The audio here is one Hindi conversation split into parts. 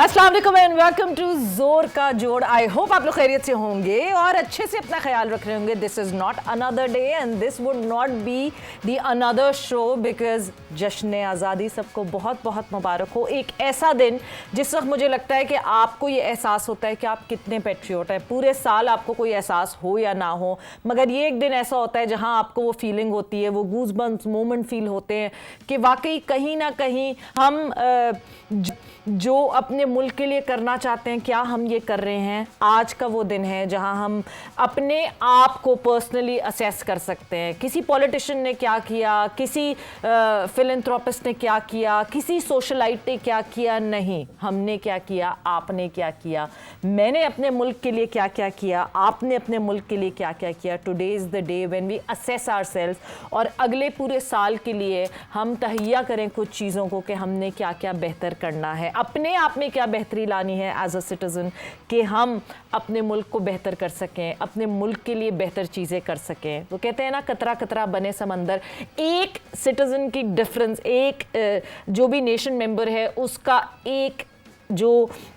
अस्सलाम वालेकुम एंड वेलकम टू जोर का जोड़। आई होप आप लोग खैरियत से होंगे और अच्छे से अपना ख्याल रख रहे होंगे। This is not another day and this would not be the another show because जश्न आज़ादी सबको बहुत बहुत मुबारक हो। एक ऐसा दिन जिस वक्त मुझे लगता है कि आपको ये एहसास होता है कि आप कितने पैट्रियोट हैं। पूरे साल आपको कोई एहसास हो या ना हो, मगर ये एक दिन ऐसा होता है जहाँ आपको वो फीलिंग होती है, वो गूज बम्प्स मोमेंट फील होते हैं कि वाकई कहीं ना कहीं हम जो अपने मुल्क के लिए करना चाहते हैं क्या हम ये कर रहे हैं। आज का वो दिन है जहां हम अपने आप को पर्सनली असेस कर सकते हैं। किसी पॉलिटिशियन ने क्या किया, किसी फिलैंथ्रोपिस्ट ने क्या किया, किसी सोशलाइट ने क्या किया, नहीं, हमने क्या किया, आपने क्या किया, मैंने अपने मुल्क के लिए क्या क्या किया, आपने अपने मुल्क के लिए क्या क्या किया। Today is the day when we assess ourselves और अगले पूरे साल के लिए हम तहैया करें कुछ चीज़ों को कि हमने क्या क्या बेहतर करना है, अपने आप में क्या बेहतरी लानी है एज अ सिटीज़न कि हम अपने मुल्क को बेहतर कर सकें, अपने मुल्क के लिए बेहतर चीज़ें कर सकें। वो कहते हैं ना, कतरा कतरा बने समंदर। एक सिटीज़न की डिफरेंस, एक जो भी नेशन मेंबर है उसका एक जो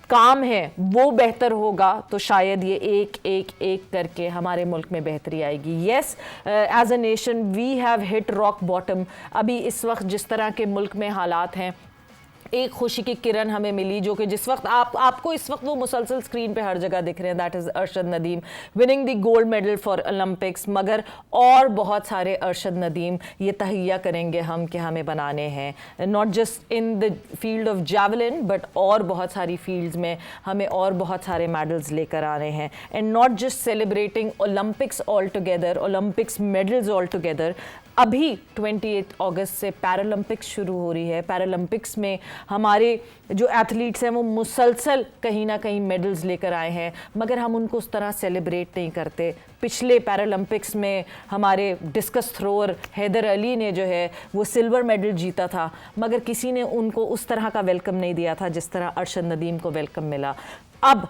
काम है वो बेहतर होगा तो शायद ये एक एक एक करके हमारे मुल्क में बेहतरी आएगी। Yes, as a nation we have hit rock bottom. अभी इस वक्त जिस तरह के मुल्क में हालात हैं, एक खुशी की किरण हमें मिली जो कि जिस वक्त आपको इस वक्त वो मुसलसल स्क्रीन पे हर जगह दिख रहे हैं, that is Arshad Nadeem winning the gold medal for Olympics. मगर और बहुत सारे अरशद नदीम ये तहैया करेंगे हम कि हमें बनाने हैं, not just in the field of javelin but और बहुत सारी फील्ड्स में हमें और बहुत सारे मेडल्स लेकर आने हैं। And not just celebrating Olympics all together, Olympics medals all together. अभी 28 अगस्त से पैरालंपिक्स शुरू हो रही है। पैरालंपिक्स में हमारे जो एथलीट्स हैं वो मुसलसल कहीं ना कहीं मेडल्स लेकर आए हैं, मगर हम उनको उस तरह सेलिब्रेट नहीं करते। पिछले पैरालंपिक्स में हमारे डिस्कस थ्रोअर हैदर अली ने जो है वो सिल्वर मेडल जीता था, मगर किसी ने उनको उस तरह का वेलकम नहीं दिया था जिस तरह अरशद नदीम को वेलकम मिला। अब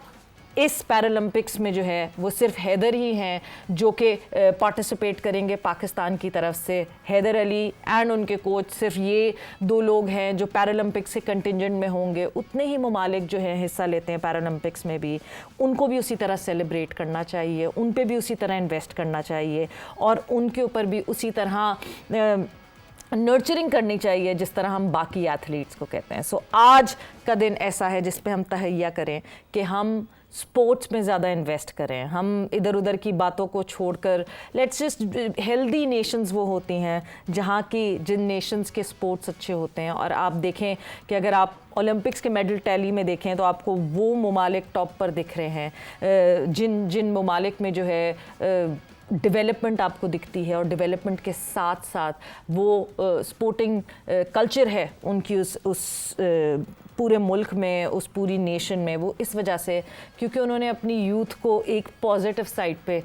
इस पैरालंपिक्स में जो है वो सिर्फ हैदर ही हैं जो कि पार्टिसिपेट करेंगे पाकिस्तान की तरफ से। हैदर अली एंड उनके कोच, सिर्फ ये दो लोग हैं जो पैरालंपिक्स के कंटिजेंट में होंगे। उतने ही ममालिक जो हैं हिस्सा लेते हैं पैरालंपिक्स में भी, उनको भी उसी तरह सेलिब्रेट करना चाहिए, उन पे भी उसी तरह इन्वेस्ट करना चाहिए और उनके ऊपर भी उसी तरह नर्चरिंग करनी चाहिए जिस तरह हम बाकी एथलीट्स को कहते हैं। सो आज का दिन ऐसा है जिस पे हम तहैया करें कि हम स्पोर्ट्स में ज़्यादा इन्वेस्ट करें। हम इधर उधर की बातों को छोड़कर, लेट्स जस्ट, हेल्दी नेशंस वो होती हैं जहाँ की जिन नेशंस के स्पोर्ट्स अच्छे होते हैं। और आप देखें कि अगर आप ओलंपिक्स के मेडल टैली में देखें तो आपको वो ममालिक टॉप पर दिख रहे हैं जिन जिन ममालिक में जो है डेवलपमेंट आपको दिखती है और डेवलपमेंट के साथ साथ वो स्पोर्टिंग कल्चर है उनकी उस पूरे मुल्क में, उस पूरी नेशन में, वो इस वजह से क्योंकि उन्होंने अपनी यूथ को एक पॉजिटिव साइड पे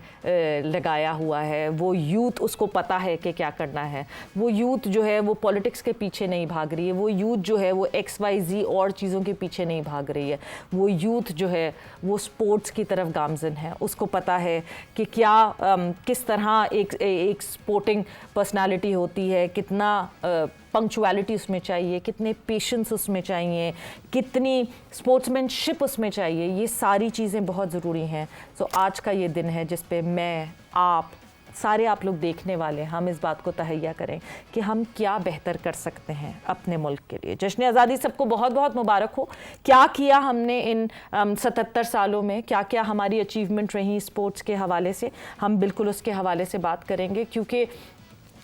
लगाया हुआ है। वो यूथ, उसको पता है कि क्या करना है। वो यूथ जो है वो पॉलिटिक्स के पीछे नहीं भाग रही है। वो यूथ जो है वो XYZ और चीज़ों के पीछे नहीं भाग रही है। वो यूथ जो है वो स्पोर्ट्स की तरफ गामजन है। उसको पता है कि क्या किस तरह एक स्पोर्टिंग पर्सनालिटी होती है, कितना पंक्चुअलिटी उसमें चाहिए, कितने पेशेंस उसमें चाहिए, कितनी स्पोर्ट्समैनशिप उसमें चाहिए। ये सारी चीज़ें बहुत ज़रूरी हैं। सो आज का ये दिन है जिस पे मैं, आप, सारे आप लोग देखने वाले, हम इस बात को तहैया करें कि हम क्या बेहतर कर सकते हैं अपने मुल्क के लिए। जश्न आज़ादी सबको बहुत बहुत मुबारक हो। क्या किया हमने इन 77 सालों में, क्या क्या हमारी अचीवमेंट रही स्पोर्ट्स के हवाले से, हम बिल्कुल उसके हवाले से बात करेंगे। क्योंकि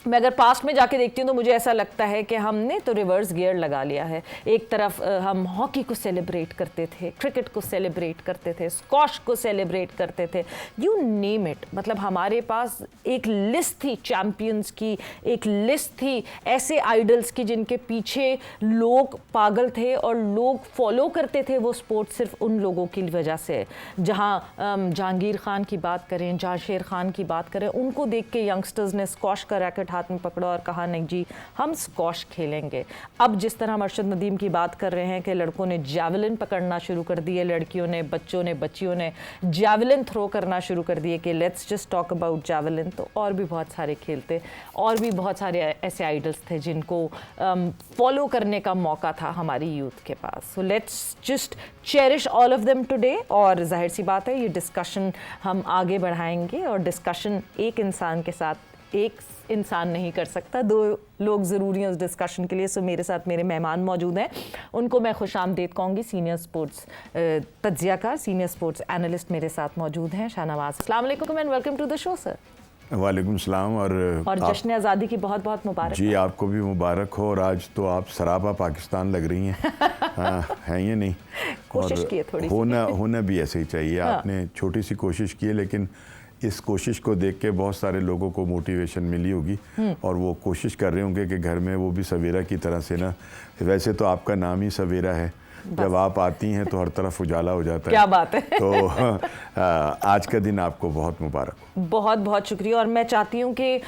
मैं अगर पास्ट में जाके देखती हूँ तो मुझे ऐसा लगता है कि हमने तो रिवर्स गियर लगा लिया है। एक तरफ हम हॉकी को सेलिब्रेट करते थे, क्रिकेट को सेलिब्रेट करते थे, स्क्वॉश को सेलिब्रेट करते थे, यू नेम इट। मतलब हमारे पास एक लिस्ट थी चैम्पियंस की, एक लिस्ट थी ऐसे आइडल्स की जिनके पीछे लोग पागल थे और लोग फॉलो करते थे वो स्पोर्ट सिर्फ उन लोगों की वजह से। जहाँ जहांगीर खान की बात करें, जाशेर खान की बात करें, उनको देख के यंगस्टर्स ने स्क्वॉश का रैकेट हाथ में पकड़ा और कहा नहीं जी हम स्क्वॉश खेलेंगे। अब जिस तरह हम अरशद नदीम की बात कर रहे हैं कि लड़कों ने जैवलिन पकड़ना शुरू कर दिए, लड़कियों ने, बच्चों ने, बच्चियों ने जैवलिन थ्रो करना शुरू कर दिए कि let's just talk about javelin, तो और भी बहुत सारे खेल थे और भी बहुत सारे ऐसे आइडल्स थे जिनको फॉलो करने का मौका था हमारी यूथ के पास। So let's just cherish all of them today. और जाहिर सी बात है ये डिस्कशन हम आगे बढ़ाएंगे और डिस्कशन एक इंसान के साथ एक इंसान नहीं कर सकता, दो लोग ज़रूरी हैं उस डिस्कशन के लिए। सो मेरे साथ मेरे मेहमान मौजूद हैं, उनको मैं खुशामदीद कहूँगी। सीनियर स्पोर्ट्स तज्ज़ियाकार, सीनियर स्पोर्ट्स एनालिस्ट मेरे साथ मौजूद हैं, शाहनवाज। अस्सलाम वालेकुम and welcome to the show sir. वालेकुम सलाम। और जश्न आज़ादी की बहुत बहुत मुबारक जी, आपको भी मुबारक हो। और आज तो आप सरापा पाकिस्तान लग रही हैं। हाँ, हैं ये नहीं, कोशिश की है थोड़ी होना भी ऐसे ही चाहिए। हाँ। आपने छोटी सी कोशिश की है, लेकिन इस कोशिश को देख के बहुत सारे लोगों को मोटिवेशन मिली होगी और वो कोशिश कर रहे होंगे कि घर में वो भी सवेरा की तरह से ना, वैसे तो आपका नाम ही सवेरा है, जब आप आती हैं तो हर तरफ उजाला हो जाता है। क्या बात है। तो आज का दिन आपको बहुत मुबारक हो। बहुत बहुत शुक्रिया। और मैं चाहती हूँ कि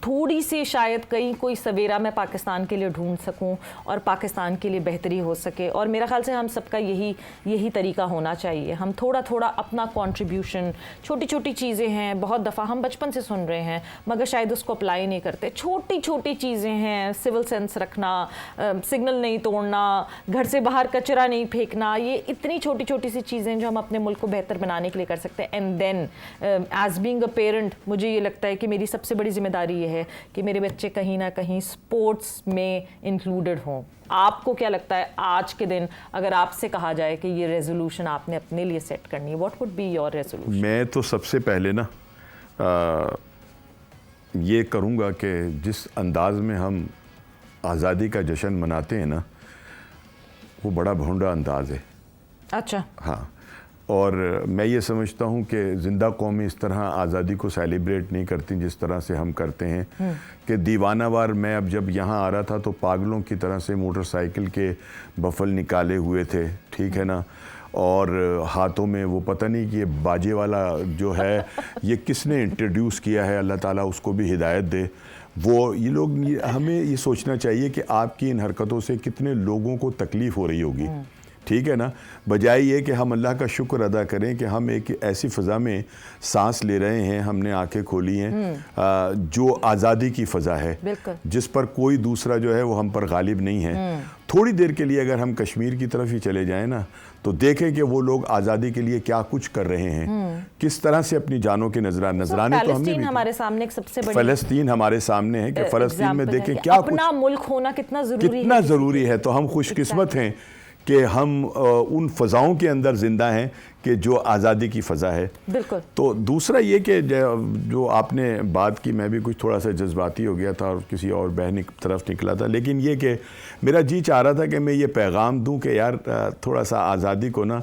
थोड़ी सी शायद कहीं कोई सवेरा मैं पाकिस्तान के लिए ढूंढ सकूं और पाकिस्तान के लिए बेहतरी हो सके। और मेरा ख्याल से हम सबका यही तरीका होना चाहिए। हम थोड़ा थोड़ा अपना कंट्रीब्यूशन, छोटी छोटी चीज़ें हैं, बहुत दफ़ा हम बचपन से सुन रहे हैं मगर शायद उसको अप्लाई नहीं करते। छोटी छोटी चीज़ें हैं, सिविल सेंस रखना, सिग्नल नहीं तोड़ना, घर से बाहर कचरा नहीं फेंकना, ये इतनी छोटी छोटी सी चीज़ें जो हम अपने मुल्क को बेहतर बनाने के लिए कर सकते हैं। And then as being a parent मुझे ये लगता है कि मेरी सबसे बड़ी जिम्मेदारी ये है कि मेरे बच्चे कहीं ना कहीं स्पोर्ट्स में इंक्लूडेड हों। आपको क्या लगता है आज के दिन अगर आपसे कहा जाए कि ये रेजोल्यूशन आपने अपने लिए सेट करनी है, what would be your resolution? मैं तो सबसे पहले ना ये करूँगा कि जिस अंदाज में हम आज़ादी का जश्न मनाते हैं ना, वो बड़ा भोंडा अंदाज है। अच्छा। हाँ, और मैं ये समझता हूँ कि ज़िंदा कौमें इस तरह आज़ादी को सेलिब्रेट नहीं करती जिस तरह से हम करते हैं। कि दीवानावार मैं अब जब यहाँ आ रहा था तो पागलों की तरह से मोटरसाइकिल के बफल निकाले हुए थे, ठीक है ना, और हाथों में वो पता नहीं कि ये बाजे वाला जो है ये किसने इंट्रोड्यूस किया है, अल्लाह ताला उसको भी हिदायत दे। वो ये लोग हमें ये सोचना चाहिए कि आपकी इन हरकतों से कितने लोगों को तकलीफ़ हो रही होगी, ठीक है ना, बजाय ये कि हम अल्लाह का शुक्र अदा करें कि हम एक ऐसी फ़ज़ा में सांस ले रहे हैं, हमने आंखें खोली हैं जो आज़ादी की फ़ज़ा है, जिस पर कोई दूसरा जो है वो हम पर गालिब नहीं है। थोड़ी देर के लिए अगर हम कश्मीर की तरफ ही चले जाएं ना, तो देखें कि वो लोग आज़ादी के लिए क्या कुछ कर रहे हैं, किस तरह से अपनी जानों के नजराने तो हमने हमारे सामने एक सबसे बड़ी फ़लस्तीन हमारे सामने है कि फ़लस्तीन में देखें क्या अपना मुल्क होना कितना ज़रूरी है। तो हम खुशकिस्मत हैं कि हम उन फ़ज़ाओं के अंदर ज़िंदा हैं कि जो आज़ादी की फ़ज़ा है। बिल्कुल। तो दूसरा ये कि जो आपने बात की, मैं भी कुछ थोड़ा सा जज्बाती हो गया था और किसी और बहन की तरफ निकला था, लेकिन ये कि मेरा जी चाह रहा था कि मैं ये पैगाम दूं कि यार थोड़ा सा आज़ादी को ना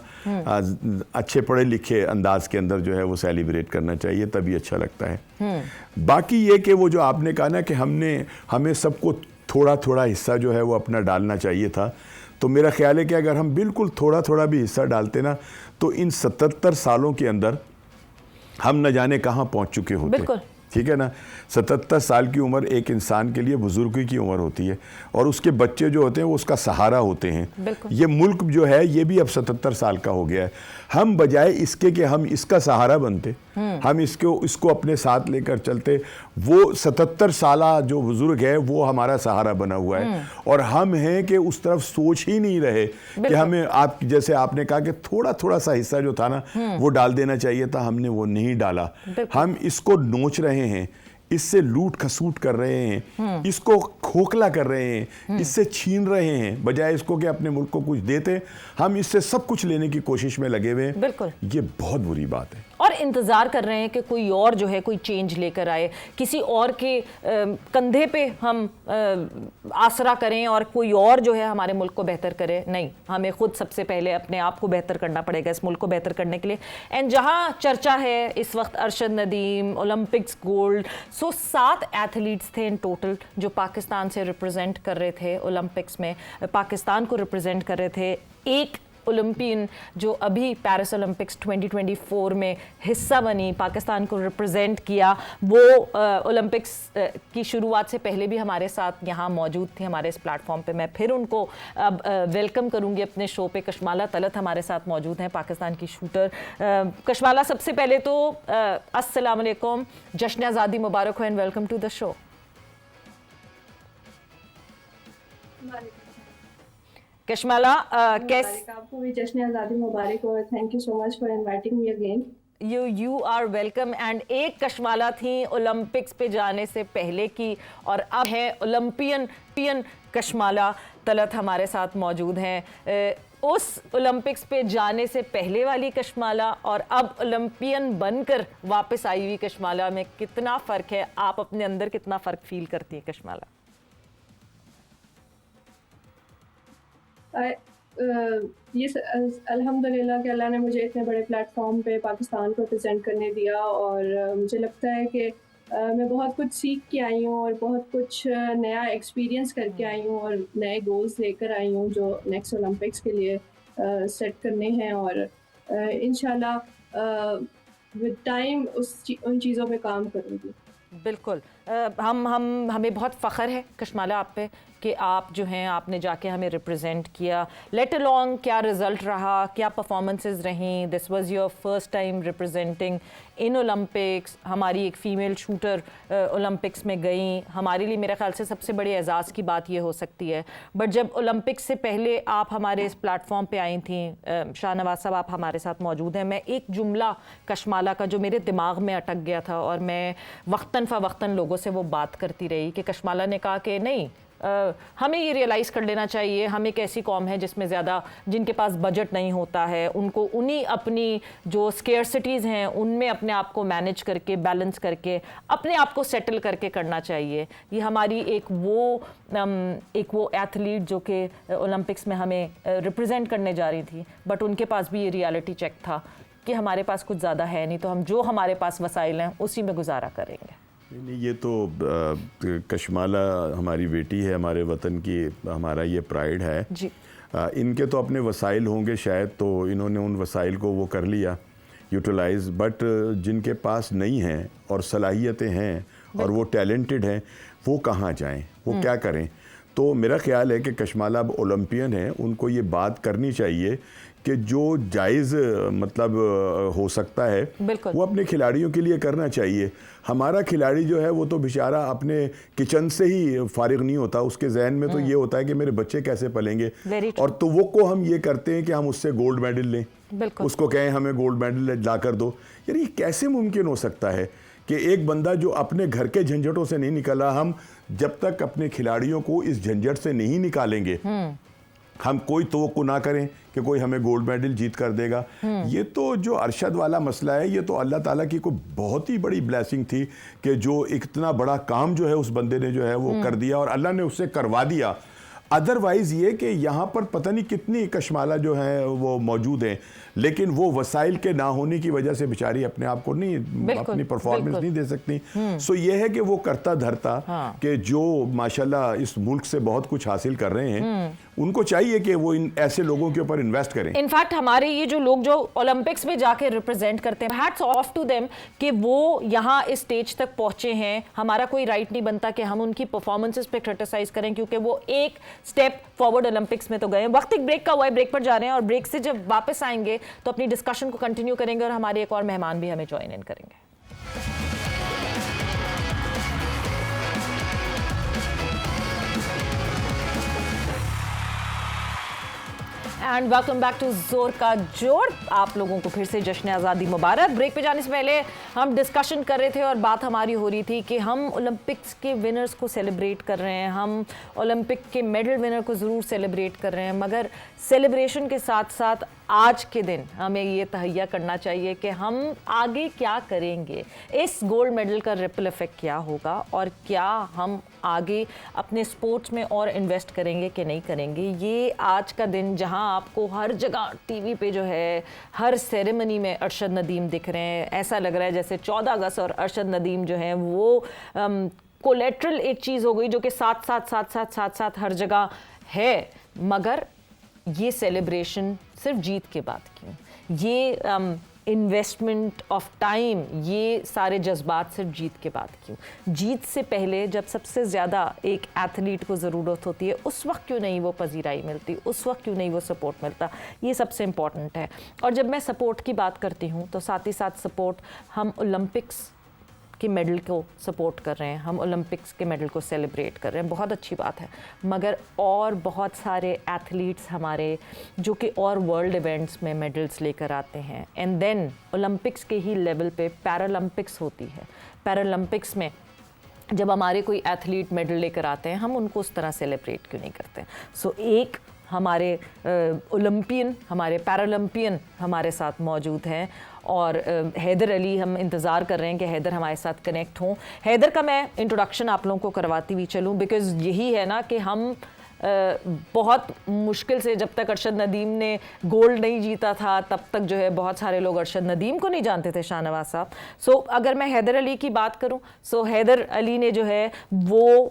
अच्छे पढ़े लिखे अंदाज के अंदर जो है वो सेलिब्रेट करना चाहिए, तभी अच्छा लगता है। बाकी ये कि वो जो आपने कहा ना कि हमें सबको थोड़ा थोड़ा हिस्सा जो है वो अपना डालना चाहिए था, तो मेरा ख्याल है कि अगर हम बिल्कुल थोड़ा थोड़ा भी हिस्सा डालते ना, तो इन 77 सालों के अंदर हम न जाने कहाँ पहुँच चुके होते। ठीक है ना, 77 साल की उम्र एक इंसान के लिए बुजुर्गी की उम्र होती है और उसके बच्चे जो होते हैं वो उसका सहारा होते हैं। ये मुल्क जो है ये भी अब 77 साल का हो गया है। हम बजाय इसके कि हम इसका सहारा बनते, हम इसको अपने साथ लेकर चलते, वो 77 साला जो बुजुर्ग है वो हमारा सहारा बना हुआ है और हम हैं कि उस तरफ सोच ही नहीं रहे कि हमें, आप जैसे आपने कहा कि थोड़ा थोड़ा सा हिस्सा जो था ना वो डाल देना चाहिए था, हमने वो नहीं डाला। हम इसको नोच रहे हैं, इससे लूट खसूट कर रहे हैं, इसको खोखला कर रहे हैं, इससे छीन रहे हैं, बजाय इसको कि अपने मुल्क को कुछ देते हम इससे सब कुछ लेने की कोशिश में लगे हुए हैं। बिल्कुल, ये बहुत बुरी बात है। और इंतज़ार कर रहे हैं कि कोई और जो है कोई चेंज लेकर आए, किसी और के कंधे पे हम आसरा करें और कोई और जो है हमारे मुल्क को बेहतर करे। नहीं, हमें खुद सबसे पहले अपने आप को बेहतर करना पड़ेगा इस मुल्क को बेहतर करने के लिए। एंड जहाँ चर्चा है इस वक्त Arshad Nadeem, Olympics gold, 7 athletes थे इन टोटल जो पाकिस्तान से रिप्रेजेंट कर रहे थे ओलंपिक्स में, पाकिस्तान को रिप्रेजेंट कर रहे थे। एक ओलंपियन जो अभी पेरिस ओलंपिक्स 2024 में हिस्सा बनी, पाकिस्तान को रिप्रेजेंट किया, वो ओलंपिक्स की शुरुआत से पहले भी हमारे साथ यहाँ मौजूद थी हमारे इस प्लेटफॉर्म पे। मैं फिर उनको अब वेलकम करूँगी अपने शो पे। कशमाला तलत हमारे साथ मौजूद हैं, पाकिस्तान की शूटर। कशमाला, सबसे पहले तो अस्सलाम वालेकुम, जश्न आज़ादी मुबारक हो and welcome to the show. Kashmala, आपको भी जश्न आज़ादी मुबारक और thank you so much for inviting me again. You are welcome. And एक कशमाला थी ओलंपिक्स पे जाने से पहले की और अब है ओलंपियन कशमाला तलत हमारे साथ मौजूद हैं। उस ओलंपिक्स पे जाने से पहले वाली कशमाला और अब ओलंपियन बनकर वापस आई हुई कशमाला में कितना फ़र्क है? आप अपने अंदर कितना फ़र्क फील करती हैं कशमाला? ये अल्हम्दुलिल्लाह कि अल्लाह ने मुझे इतने बड़े प्लेटफॉर्म पे पाकिस्तान को प्रेजेंट करने दिया और मुझे लगता है कि मैं बहुत कुछ सीख के आई हूँ और बहुत कुछ नया एक्सपीरियंस करके आई हूँ और नए गोल्स लेकर आई हूँ जो नेक्स्ट ओलंपिक्स के लिए सेट करने हैं और इंशाल्लाह विद टाइम उन चीज़ों पे काम करूँगी। बिल्कुल। हमें बहुत फ़ख्र है कशमाला आप पे कि आप जो हैं आपने जाके हमें रिप्रेजेंट किया। लेट अलोंग क्या रिज़ल्ट रहा, क्या परफॉर्मेंसेस रहीं? This was your first time representing in Olympics. हमारी एक फ़ीमेल शूटर ओलंपिक्स में गई, हमारे लिए मेरे ख़्याल से सबसे बड़े एजाज़ की बात ये हो सकती है। बट जब ओलंपिक्स से पहले आप हमारे इस प्लेटफॉर्म पे आई थी, शाहनवाज साहब आप हमारे साथ मौजूद हैं, मैं एक जुमला कशमाला का जो मेरे दिमाग में अटक गया था और मैं वक्तन फ़वक्तन लोगों से वो बात करती रही कि कशमाला ने कहा कि नहीं, हमें ये रियलाइज़ कर लेना चाहिए हम एक ऐसी कौम है जिसमें ज़्यादा जिनके पास बजट नहीं होता है, उनको उन्हीं अपनी जो स्केर्सिटीज़ हैं उनमें अपने आप को मैनेज करके बैलेंस करके अपने आप को सेटल करके करना चाहिए। ये हमारी एक वो एथलीट जो कि ओलंपिक्स में हमें रिप्रेजेंट करने जा रही थी, बट उनके पास भी ये रियलिटी चेक था कि हमारे पास कुछ ज़्यादा है नहीं, तो हम जो हमारे पास वसाइल हैं उसी में गुजारा करेंगे। नहीं, ये तो कशमाला हमारी बेटी है, हमारे वतन की, हमारा ये प्राइड है जी। इनके तो अपने वसाइल होंगे शायद, तो इन्होंने उन वसाइल को वो कर लिया यूटिलाइज़, बट जिनके पास नहीं हैं और सलाहियतें हैं और वो टैलेंटेड हैं, वो कहाँ जाएं, वो क्या करें? तो मेरा ख्याल है कि कशमाला अब ओलंपियन है, उनको ये बात करनी चाहिए कि जो जायज़ मतलब हो सकता है वो अपने खिलाड़ियों के लिए करना चाहिए। हमारा खिलाड़ी जो है वो तो बेचारा अपने किचन से ही फारिग नहीं होता, उसके जहन में तो ये होता है कि मेरे बच्चे कैसे पलेंगे, और तो वो को हम ये करते हैं कि हम उससे गोल्ड मेडल लें, उसको कहें हमें गोल्ड मेडल ला कर दो। यार ये कैसे मुमकिन हो सकता है कि एक बंदा जो अपने घर के झंझटों से नहीं निकला, हम जब तक अपने खिलाड़ियों को इस झंझट से नहीं निकालेंगे, हम कोई तवक्को ना करें कि कोई हमें गोल्ड मेडल जीत कर देगा। ये तो जो अरशद वाला मसला है, ये तो अल्लाह ताला की कोई बहुत ही बड़ी ब्लेसिंग थी कि जो इतना बड़ा काम जो है उस बंदे ने जो है वो कर दिया और अल्लाह ने उससे करवा दिया। अदरवाइज़ ये कि यहाँ पर पता नहीं कितनी कशमाला जो है वो मौजूद हैं, लेकिन वो वसाइल के ना होने की वजह से बेचारी अपने आप को नहीं, अपनी परफॉर्मेंस नहीं दे सकती। सो ये है कि वो करता धरता कि जो माशाल्लाह इस मुल्क से बहुत कुछ हासिल कर रहे हैं, उनको चाहिए कि वो इन ऐसे लोगों के ऊपर इन्वेस्ट करें। इनफैक्ट हमारे ये जो लोग जो ओलंपिक्स में जाके रिप्रेजेंट करते हैं, हैट्स ऑफ टू देम कि वो यहाँ इस स्टेज तक पहुंचे हैं। हमारा कोई राइट नहीं बनता कि हम उनकी परफॉर्मेंसेस पे क्रिटिसाइज करें, क्योंकि वो एक स्टेप फॉरवर्ड ओलंपिक्स में तो गए। वक्त एक ब्रेक का हुआ है, ब्रेक पर जा रहे हैं और ब्रेक से जब वापस आएंगे तो अपनी डिस्कशन को कंटिन्यू करेंगे और हमारे एक और मेहमान भी हमें ज्वाइन इन करेंगे। एंड वेलकम बैक टू जोर का जोर। आप लोगों को फिर से जश्न आज़ादी मुबारक। ब्रेक पे जाने से पहले हम डिस्कशन कर रहे थे और बात हमारी हो रही थी कि हम ओलंपिक्स के विनर्स को सेलिब्रेट कर रहे हैं, हम ओलंपिक के मेडल विनर को ज़रूर सेलिब्रेट कर रहे हैं, मगर सेलिब्रेशन के साथ साथ आज के दिन हमें ये तहैया करना चाहिए कि हम आगे क्या करेंगे, इस गोल्ड मेडल का रिपल इफेक्ट क्या होगा और क्या हम आगे अपने स्पोर्ट्स में और इन्वेस्ट करेंगे कि नहीं करेंगे। ये आज का दिन जहां आपको हर जगह टीवी पे जो है हर सेरेमनी में अरशद नदीम दिख रहे हैं, ऐसा लग रहा है जैसे 14 अगस्त और अरशद नदीम जो हैं वो कोलेट्रल एक चीज़ हो गई जो कि साथ साथ हर जगह है, मगर ये सेलिब्रेशन सिर्फ जीत के बाद क्यों? ये इन्वेस्टमेंट ऑफ टाइम, ये सारे जज्बात सिर्फ जीत के बाद क्यों? जीत से पहले जब सबसे ज़्यादा एक एथलीट को ज़रूरत होती है उस वक्त क्यों नहीं वो पजीराई मिलती, उस वक्त क्यों नहीं वो सपोर्ट मिलता? ये सबसे इम्पॉर्टेंट है। और जब मैं सपोर्ट की बात करती हूँ तो साथ ही साथ सपोर्ट, हम ओलंपिक्स के मेडल को सपोर्ट कर रहे हैं, हम ओलंपिक्स के मेडल को सेलिब्रेट कर रहे हैं, बहुत अच्छी बात है। मगर और बहुत सारे एथलीट्स हमारे जो कि और वर्ल्ड इवेंट्स में मेडल्स लेकर आते हैं, एंड देन ओलंपिक्स के ही लेवल पे पैरालंपिक्स होती है। पैरालंपिक्स में जब हमारे कोई एथलीट मेडल लेकर आते हैं, हम उनको उस तरह सेलिब्रेट क्यों नहीं करते? सो एक हमारे ओलंपियन, हमारे पैरालंपियन हमारे साथ मौजूद हैं और हैदर अली, हम इंतज़ार कर रहे हैं कि हैदर हमारे साथ कनेक्ट हों। हैदर का मैं इंट्रोडक्शन आप लोगों को करवाती हुई चलूँ, बिकॉज़ यही है ना कि हम बहुत मुश्किल से, जब तक अरशद नदीम ने गोल्ड नहीं जीता था तब तक जो है बहुत सारे लोग अरशद नदीम को नहीं जानते थे, शाहनवाज साहब। सो अगर मैं हैदर अली की बात करूं, सो हैदर अली ने जो है वो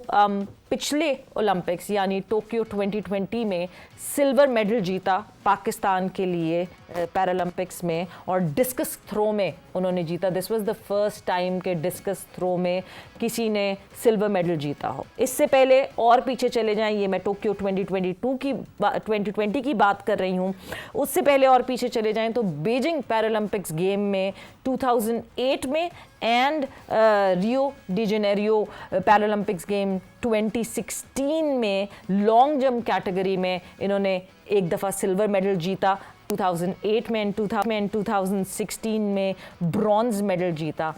पिछले ओलंपिक्स यानी टोक्यो 2020 में सिल्वर मेडल जीता पाकिस्तान के लिए पैरालंपिक्स में, और डिस्कस थ्रो में उन्होंने जीता। This was the first time के डिस्कस थ्रो में किसी ने सिल्वर मेडल जीता हो। इससे पहले और पीछे चले जाएं, ये मैं टोक्यो 2020 की बात कर रही हूँ, उससे पहले और पीछे चले जाएं तो बीजिंग पैरालंपिक्स गेम में 2008 में and Rio de Janeiro Paralympics game 2016 में लॉन्ग जंप कैटेगरी में इन्होंने एक दफ़ा सिल्वर मेडल जीता, 2008 में एंड 2016 में ब्रॉन्ज मेडल जीता,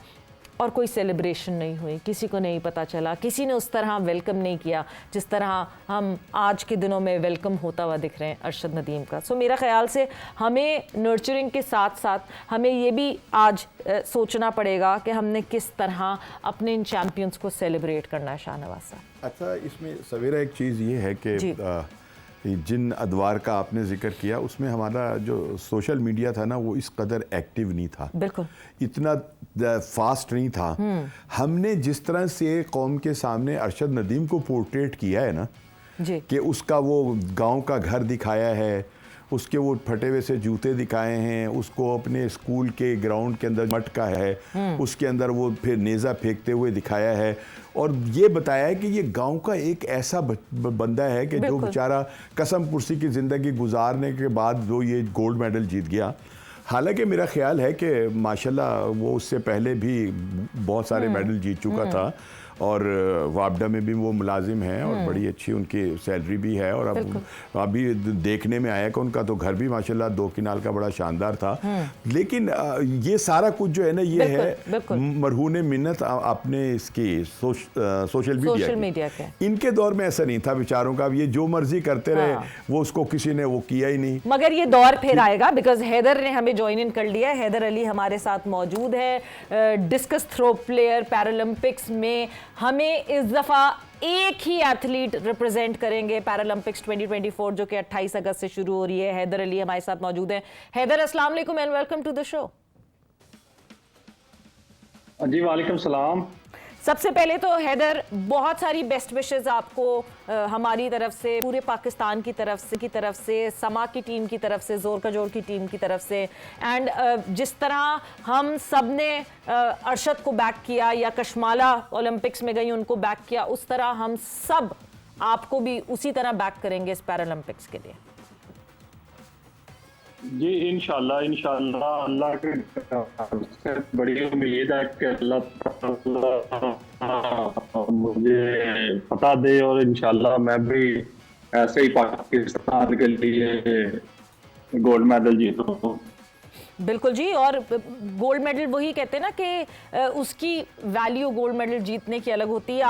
और कोई सेलिब्रेशन नहीं हुई, किसी को नहीं पता चला, किसी ने उस तरह वेलकम नहीं किया जिस तरह हम आज के दिनों में वेलकम होता हुआ दिख रहे हैं अरशद नदीम का। सो मेरा ख्याल से हमें नर्चरिंग के साथ साथ हमें ये भी आज सोचना पड़ेगा कि हमने किस तरह अपने इन चैम्पियंस को सेलिब्रेट करना है। शाहनवाज साहब, अच्छा, इसमें सवेरा एक चीज़ ये है कि जिन अदवार का आपने जिक्र किया उसमें हमारा जो सोशल मीडिया था ना वो इस कदर एक्टिव नहीं था, बिल्कुल इतना फास्ट नहीं था। हमने जिस तरह से कौम के सामने अरशद नदीम को पोर्ट्रेट किया है ना जी, कि उसका वो गांव का घर दिखाया है, उसके वो फटे हुए से जूते दिखाए हैं, उसको अपने स्कूल के ग्राउंड के अंदर मटका है, उसके अंदर वो फिर नेज़ा फेंकते हुए दिखाया है, और ये बताया है कि ये गांव का एक ऐसा बंदा है कि जो बेचारा कसम पुरसी की ज़िंदगी गुजारने के बाद जो ये गोल्ड मेडल जीत गया। हालांकि मेरा ख्याल है कि माशाल्लाह वो उससे पहले भी बहुत सारे मेडल जीत चुका था, और वापडा में भी वो मुलाजिम हैं और बड़ी अच्छी उनकी सैलरी भी है, और अब अभी देखने में आया कि उनका तो घर भी माशाल्लाह 2 किनाल का बड़ा शानदार था। लेकिन ये सारा कुछ जो है ना ये है मरहून मिन्नत अपने इसकी सोशल मीडिया के। इनके दौर में ऐसा नहीं था बेचारों का, ये जो मर्जी करते रहे, वो उसको किसी ने वो किया ही नहीं। मगर ये दौर फिर आएगा, बिकॉज हैदर ने हमें ज्वाइन इन कर लिया है। हैदर अली हमारे साथ मौजूद है, डिस्कस थ्रो प्लेयर। पैरालंपिक्स में हमें इस दफ़ा एक ही एथलीट रिप्रेजेंट करेंगे पैरालंपिक्स 2024 जो कि 28 अगस्त से शुरू हो रही है। हैदर अली हमारे साथ मौजूद हैं। हैदर, अस्सलाम वालेकुम and welcome to the show. जी वालेकुम सलाम। सबसे पहले तो हैदर, बहुत सारी बेस्ट विशेस आपको हमारी तरफ से, पूरे पाकिस्तान की तरफ से, समा की टीम की तरफ से, जोर का जोर की टीम की तरफ से। एंड जिस तरह हम सब ने अरशद को बैक किया या कशमाला ओलंपिक्स में गई उनको बैक किया, उस तरह हम सब आपको भी उसी तरह बैक करेंगे इस पैरालंपिक्स के लिए। जी इंशाल्लाह अल्लाह के बड़ी उम्मीद है कि अल्लाह मुझे पता दे, और इंशाल्लाह मैं भी ऐसे ही पाकिस्तान के लिए गोल्ड मेडल जीतूं। बिल्कुल जी, और गोल्ड मेडल वही कहते हैं ना कि उसकी वैल्यू गोल्ड मेडल जीतने की अलग होती है।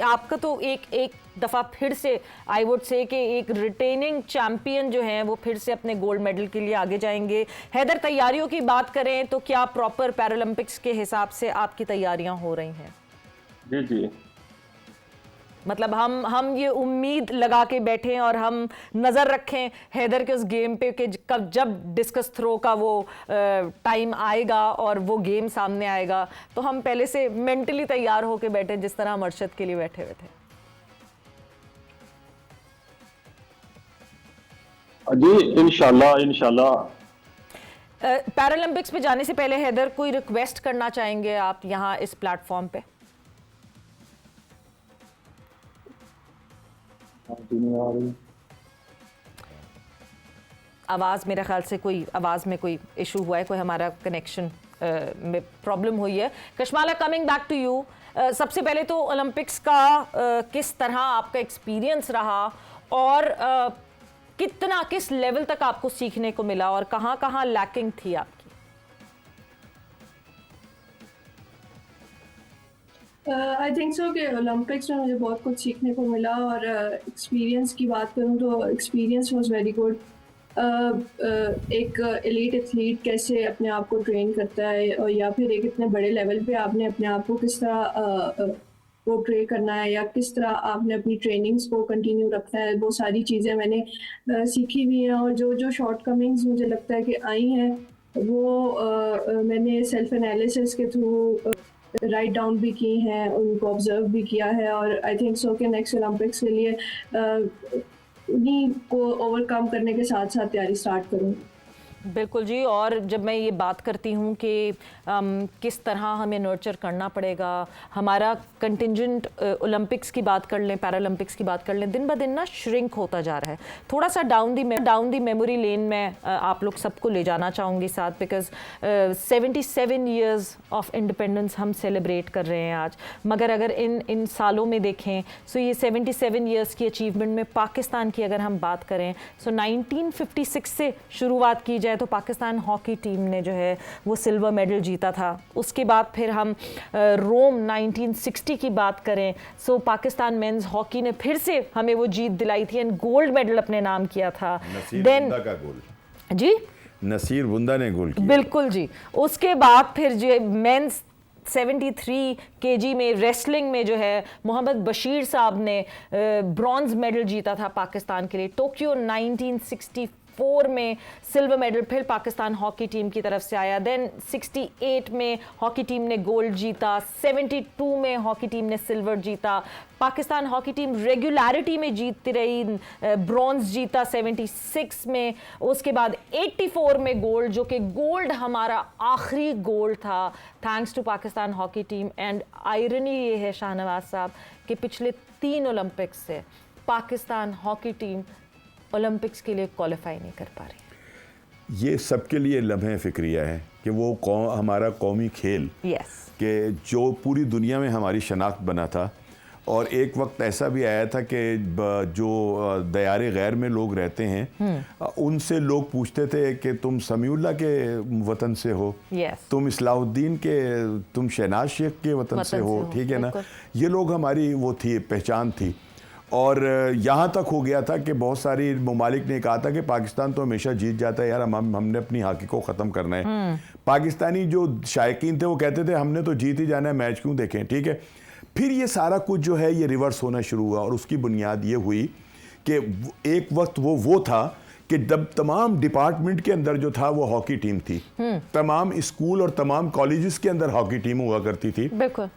आपका तो एक दफ़ा फिर से आई वुड से कि एक रिटेनिंग चैंपियन जो हैं वो फिर से अपने गोल्ड मेडल के लिए आगे जाएंगे। हैदर, तैयारियों की बात करें तो क्या प्रॉपर पैरालंपिक्स के हिसाब से आपकी तैयारियां हो रही हैं? जी जी, मतलब हम ये उम्मीद लगा के बैठे हैं और हम नज़र रखें हैदर के उस गेम पे कि कब जब डिस्कस थ्रो का वो टाइम आएगा और वो गेम सामने आएगा तो हम पहले से मेंटली तैयार होके बैठे जिस तरह हम अरशद के लिए बैठे हुए थे। जी इंशाल्लाह। पैरालंपिक्स पे जाने से पहले हैदर, कोई रिक्वेस्ट करना चाहेंगे आप यहाँ इस प्लेटफॉर्म पे? आवाज़, मेरे ख्याल से कोई आवाज़ में कोई इशू हुआ है, कोई हमारा कनेक्शन में प्रॉब्लम हुई है। Kashmala, coming back to you, सबसे पहले तो ओलंपिक्स का किस तरह आपका एक्सपीरियंस रहा और कितना, किस लेवल तक आपको सीखने को मिला और कहाँ कहाँ लैकिंग थी आपकी? आई थिंक सो कि ओलंपिक्स में मुझे बहुत कुछ सीखने को मिला और एक्सपीरियंस की बात करूँ तो एक्सपीरियंस वाज वेरी गुड। एक एलीट एथलीट कैसे अपने आप को ट्रेन करता है और या फिर एक इतने बड़े लेवल पे आपने अपने आप को किस तरह पोर्ट्रे करना है या किस तरह आपने अपनी ट्रेनिंग्स को कंटिन्यू रखना है, वो सारी चीज़ें मैंने सीखी भी हैं। और जो जो शॉर्ट कमिंग्स मुझे लगता है कि आई हैं वो मैंने सेल्फ एनालिसिस के थ्रू राइट डाउन भी की हैं, उनको ऑब्जर्व भी किया है और आई थिंक सो कि नेक्स्ट ओलंपिक्स के लिए उन्हीं को ओवरकम करने के साथ साथ तैयारी स्टार्ट करूँ। बिल्कुल जी। और जब मैं ये बात करती हूँ कि किस तरह हमें नर्चर करना पड़ेगा, हमारा कंटिंजेंट ओलंपिक्स की बात कर लें, पैरालंपिक्स की बात कर लें, दिन ब दिन ना श्रिंक होता जा रहा है। थोड़ा सा डाउन दी मेमोरी लेन में आप लोग सबको ले जाना चाहूँगी साथ, बिकॉज 77 ईयर्स ऑफ इंडिपेंडेंस हम सेलिब्रेट कर रहे हैं आज। मगर अगर इन सालों में देखें सो ये 77 ईयर्स की अचीवमेंट में पाकिस्तान की अगर हम बात करें सो 1956 से शुरुआत की जाए तो पाकिस्तान हॉकी टीम ने जो है वो सिल्वर मेडल जीता था। उसके बाद फिर हम रोम 1960 की बात करें सो पाकिस्तान मेंस हॉकी ने फिर से हमें वो जीत दिलाई थी एंड गोल्ड मेडल अपने नाम किया था। देन का गोल जी नसीर बुंदा ने गोल किया। बिल्कुल जी। उसके बाद फिर जो मेंस 73 केजी में रेसलिंग में जो है मोहम्मद बशीर साहब ने ब्रॉन्ज मेडल जीता था पाकिस्तान के लिए। टोक्यो 1964 में सिल्वर मेडल फिर पाकिस्तान हॉकी टीम की तरफ से आया। देन 68 में हॉकी टीम ने गोल्ड जीता, 72 में हॉकी टीम ने सिल्वर जीता। पाकिस्तान हॉकी टीम रेगुलरिटी में जीतती रही, ब्रॉन्ज जीता 76 में, उसके बाद 84 में गोल्ड, जो कि गोल्ड हमारा आखिरी गोल्ड था thanks to Pakistan hockey team. And irony ये है शाहनवाज साहब कि पिछले 3 ओलंपिक्स से पाकिस्तान हॉकी टीम ओलंपिक्स के लिए क्वालिफाई नहीं कर पा रही। ये सबके लिए लम्हे फ़िक्रिया है कि वो हमारा कौमी खेल कि जो पूरी दुनिया में हमारी शनाख्त बना था। और एक वक्त ऐसा भी आया था कि जो दयारे गैर में लोग रहते हैं उनसे लोग पूछते थे कि तुम समीउल्लाह के वतन से हो, तुम इस्लाहुद्दीन के, तुम शहनाज शेख के वतन से हो, ठीक है ना। ये लोग हमारी वो थी, पहचान थी। और यहाँ तक हो गया था कि बहुत सारी ममालिक ने कहा था कि पाकिस्तान तो हमेशा जीत जाता है यार, हमने अपनी हॉकी को ख़त्म करना है। पाकिस्तानी जो शायकीन थे वो कहते थे हमने तो जीत ही जाना है, मैच क्यों देखें, ठीक है। फिर ये सारा कुछ जो है ये रिवर्स होना शुरू हुआ और उसकी बुनियाद ये हुई कि एक वक्त वो था कि जब तमाम डिपार्टमेंट के अंदर जो था वो हॉकी टीम थी, तमाम स्कूल और तमाम कॉलेजेस के अंदर हॉकी टीम हुआ करती थी। बिल्कुल।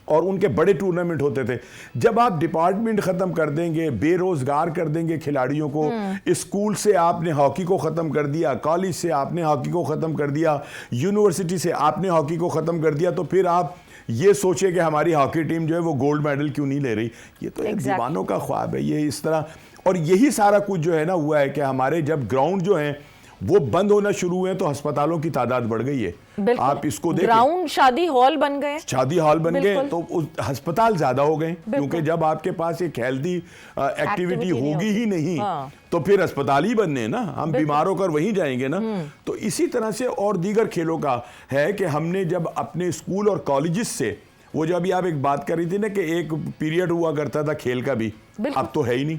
और उनके बड़े टूर्नामेंट होते थे। जब आप डिपार्टमेंट ख़त्म कर देंगे, बेरोज़गार कर देंगे खिलाड़ियों को, स्कूल से आपने हॉकी को ख़त्म कर दिया, कॉलेज से आपने हॉकी को ख़त्म कर दिया, यूनिवर्सिटी से आपने हॉकी को ख़त्म कर दिया, तो फिर आप ये सोचे कि हमारी हॉकी टीम जो है वो गोल्ड मेडल क्यों नहीं ले रही। ये तो एक दीवानों का ख्वाब है, ये इस तरह। और यही सारा कुछ जो है ना हुआ है कि हमारे जब ग्राउंड जो हैं वो बंद होना शुरू हुए तो अस्पतालों की तादाद बढ़ गई है। आप इसको देखें, ग्राउंड शादी हॉल बन गए, शादी हॉल बन गए तो अस्पताल ज्यादा हो गए, क्योंकि जब आपके पास एक हेल्दी एक्टिविटी होगी ही नहीं तो फिर अस्पताल ही बनने ना, हम बीमार होकर वहीं जाएंगे ना। तो इसी तरह से और दीगर खेलों का है कि हमने जब अपने स्कूल और कॉलेजेस से, वो जो अभी आप एक बात कर रही थी ना कि एक पीरियड हुआ करता था खेल का भी, अब तो है ही नहीं।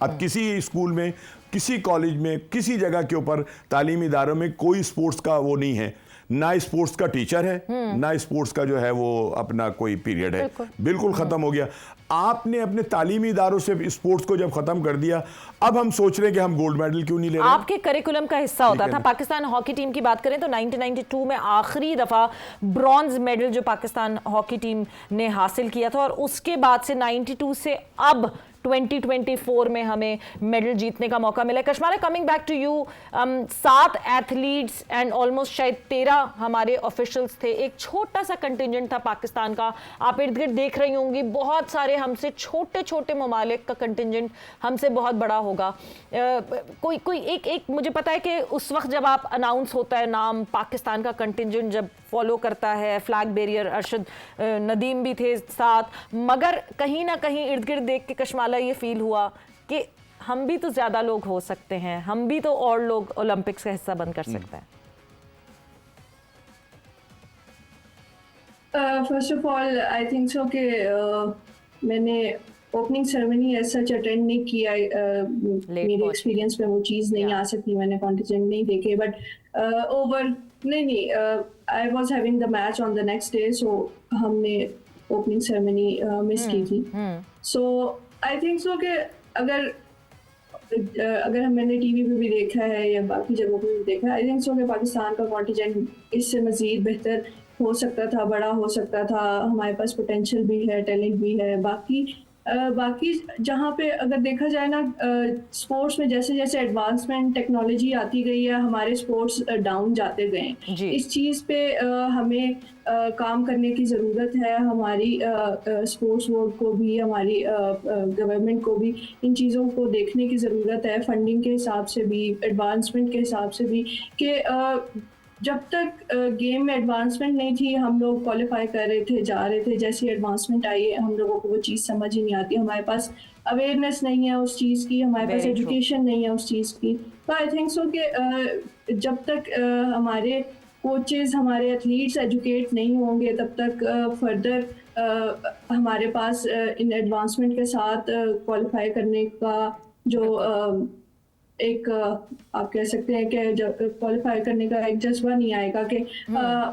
अब किसी स्कूल में, किसी कॉलेज में, किसी जगह के ऊपर तालीमी इदारों में कोई स्पोर्ट्स का वो नहीं है, ना स्पोर्ट्स का टीचर है, ना स्पोर्ट्स का जो है वो अपना कोई पीरियड है, बिल्कुल ख़त्म हो गया। आपने अपने तालीमी इदारों से स्पोर्ट्स को जब ख़त्म कर दिया, अब हम सोच रहे हैं कि हम गोल्ड मेडल क्यों नहीं ले रहे। आपके करिकुलम का हिस्सा होता था। पाकिस्तान हॉकी टीम की बात करें तो 1992 में आखिरी दफ़ा ब्रॉन्ज मेडल जो पाकिस्तान हॉकी टीम ने हासिल किया था और उसके बाद से 92 से अब 2024 में हमें मेडल जीतने का मौका मिला। Kashmala, coming back to you, 7 athletes and almost शायद 13 हमारे ऑफिशियल्स थे, एक छोटा सा कंटिजेंट था पाकिस्तान का। आप इर्द गिर्द देख रही होंगी बहुत सारे हमसे छोटे छोटे ममालिक का कंटिजेंट हमसे बहुत बड़ा होगा। कोई एक मुझे पता है कि उस वक्त जब आप अनाउंस होता है नाम, पाकिस्तान का कंटिजेंट जब फॉलो करता है, फ्लैग बेरियर अरशद नदीम भी थे साथ, मगर कहीं ना कहीं इर्द गिर्द देख के कशमाला ये फील हुआ कि हम भी तो ज़्यादा लोग हो सकते हैं, हम भी तो और लोग ओलंपिक्स का हिस्सा बन कर सकते हैं। First of all I think so कि मैंने opening ceremony as such attend नहीं किया, मेरे एक्सपीरियंस में वो चीज़ नहीं आ सकती, मैंने कॉन्टिजेंट नहीं देखे, बट ओवर नहीं I was having the match on the next day, so हमने ओपनिंग सेरेमनी मिस की थी। सो आई थिंक सो कि अगर मैंने टीवी पे भी देखा है या बाकी जगहों पे भी देखा है, आई थिंक सो कि पाकिस्तान का कॉन्टिजेंट इससे मज़ीद बेहतर हो सकता था, बड़ा हो सकता था, हमारे पास पोटेंशियल भी है, टैलेंट भी है। बाकी जहाँ पे अगर देखा जाए ना, स्पोर्ट्स में जैसे जैसे एडवांसमेंट टेक्नोलॉजी आती गई है, हमारे स्पोर्ट्स डाउन जाते गए। इस चीज़ पे हमें काम करने की ज़रूरत है, हमारी स्पोर्ट्स बोर्ड को भी, हमारी गवर्नमेंट को भी इन चीज़ों को देखने की ज़रूरत है, फंडिंग के हिसाब से भी, एडवांसमेंट के हिसाब से भी, कि जब तक गेम में एडवांसमेंट नहीं थी, हम लोग क्वालिफाई कर रहे थे, जा रहे थे, जैसी एडवांसमेंट आई है हम लोगों को वो चीज़ समझ ही नहीं आती, हमारे पास अवेयरनेस नहीं है उस चीज़ की, हमारे पास एजुकेशन नहीं है उस चीज़ की। तो आई थिंक सो कि जब तक हमारे कोचेस, हमारे एथलीट्स एजुकेट नहीं होंगे, तब तक फर्दर हमारे पास इन एडवांसमेंट के साथ क्वालिफाई करने का जो एक आप कह सकते हैं कि जब क्वालिफाई करने का एक जज्बा नहीं आएगा, कि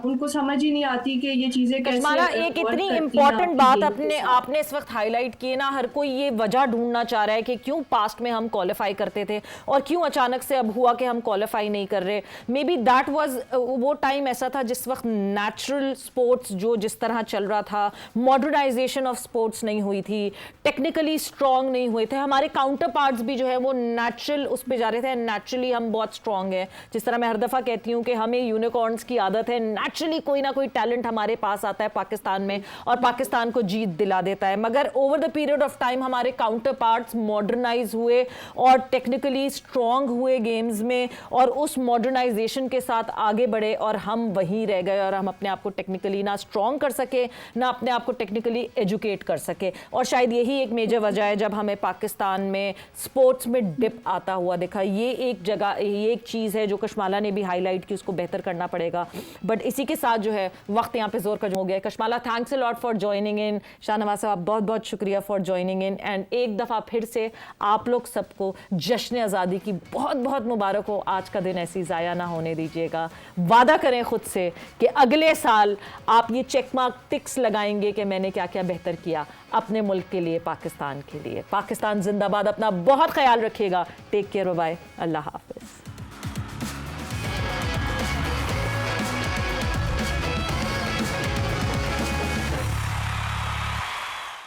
उनको समझ ही नहीं आती कि ये चीजें कैसे। कशमाला, एक इतनी इम्पोर्टेंट बात आपने इस वक्त हाईलाइट की ना, हर कोई ये वजह ढूंढना चाह रहा है कि क्यों पास्ट में हम क्वालिफाई करते थे और क्यों अचानक से अब हुआ कि हम क्वालिफाई नहीं कर रहे। मे बी दैट वाज वो टाइम ऐसा था जिस वक्त नेचुरल स्पोर्ट्स जो जिस तरह चल रहा था, मॉडर्नाइजेशन ऑफ स्पोर्ट्स नहीं हुई थी, टेक्निकली स्ट्रॉन्ग नहीं हुए थे, हमारे काउंटर पार्ट्स भी जो है वो नेचुरल उस पे जा रहे थे। नेचुरली हम बहुत स्ट्रॉन्ग हैं, जिस तरह मैं हर दफा कहती हूं कि हमें यूनिकॉर्न्स की आदत है, नेचुरली कोई ना कोई टैलेंट हमारे पास आता है पाकिस्तान में और पाकिस्तान को जीत दिला देता है। मगर over the period of time हमारे काउंटर पार्ट्स मॉडर्नाइज हुए और टेक्निकली स्ट्रॉन्ग हुए गेम्स में, और उस मॉडर्नाइजेशन के साथ आगे बढ़े और हम वहीं रह गए और हम अपने आप को टेक्निकली ना स्ट्रॉन्ग कर सके, ना अपने आप को टेक्निकली एजुकेट कर सके। और शायद यही एक मेजर वजह है जब हमें पाकिस्तान में स्पोर्ट्स में डिप आता हुआ देखा। ये एक जगह, ये एक चीज़ है जो कशमाला ने भी हाईलाइट की, उसको बेहतर करना पड़ेगा। बट इसी के साथ जो है वक्त यहाँ पे जोर का हो गया। Kashmala, thanks a lot for joining in. Shahnawaz साहब, बहुत बहुत शुक्रिया फॉर ज्वाइनिंग इन। एंड एक दफ़ा फिर से आप लोग सबको जश्न आज़ादी की बहुत बहुत मुबारक हो। आज का दिन ऐसी ज़ाया ना होने दीजिएगा। वादा करें खुद से कि अगले साल आप ये चेक मार्क टिक्स लगाएंगे कि मैंने क्या क्या बेहतर किया अपने मुल्क के लिए, पाकिस्तान के लिए। पाकिस्तान जिंदाबाद। अपना बहुत ख्याल रखिएगा। टेक केयर, बाय, अल्लाह हाफिज़।